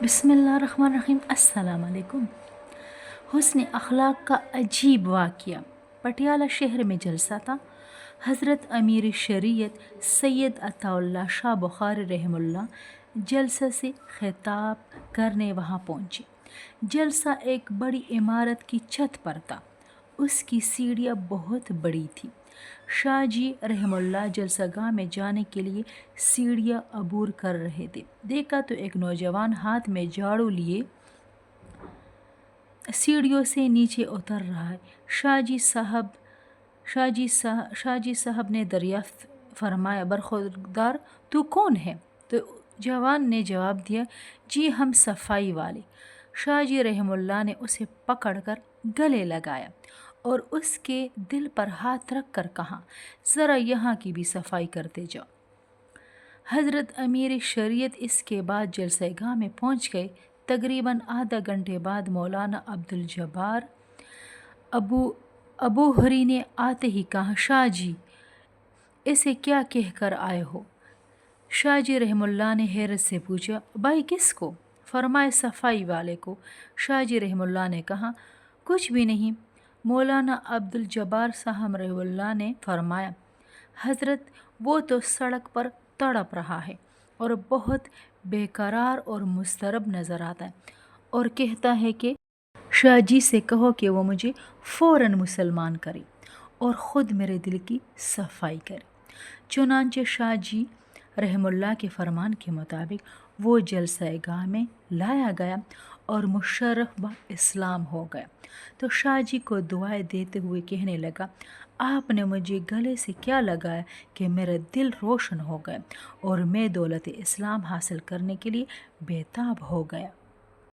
बिस्मिल्लाहिर्रहमानिर्रहीम। अस्सलाम वालेकुम। हुस्न अखलाक का अजीब वाक़या। पटियाला शहर में जलसा था। हज़रत अमीर शरीयत सैयद अताउल्लाह शाह बुखारी रहमतुल्लाह जलसा से खिताब करने वहाँ पहुँचे। जलसा एक बड़ी इमारत की छत पर था। उसकी सीढ़ियाँ बहुत बड़ी थी। शाह जी रहमतुल्लाह जलसागाह में जाने के लिए सीढ़ियाँ अबूर कर रहे थे। देखा तो एक नौजवान हाथ में झाड़ू लिए सीढ़ियों से नीचे उतर रहा है। शाह जी साहब ने दरियाफ्त फरमाया, बरखुरदार तू कौन है? तो जवान ने जवाब दिया, जी हम सफाई वाले। शाह जी रहमतुल्लाह ने उसे पकड़कर गले लगाया और उसके दिल पर हाथ रख कर कहा, ज़रा यहाँ की भी सफाई करते जाओ। हज़रत अमीर शरीयत इसके बाद जलसेगाह में पहुँच गए। तकरीबन आधा घंटे बाद मौलाना अब्दुल जब्बार अबू हरी ने आते ही कहा, शाह जी इसे क्या कहकर आए हो? शाह जी रहमतुल्लाह ने हैरत से पूछा, भाई किसको? फरमाए सफाई वाले को। शाह जी रहमतुल्लाह ने कहा, कुछ भी नहीं। मौलाना अब्दुल जब्बार साहब रहमतुल्लाह ने फरमाया, हज़रत वो तो सड़क पर तड़प रहा है और बहुत बेकरार और मुस्तरब नज़र आता है और कहता है कि शाह जी से कहो कि वो मुझे फ़ौरन मुसलमान करे और ख़ुद मेरे दिल की सफाई करे। चुनांचे शाह जी रहमतुल्लाह के फरमान के मुताबिक वो जलसागाह में लाया गया और मुशर्रफ ब इस्लाम हो गया। तो शाह जी को दुआएं देते हुए कहने लगा, आपने मुझे गले से क्या लगाया कि मेरा दिल रोशन हो गया और मैं दौलत इस्लाम हासिल करने के लिए बेताब हो गया।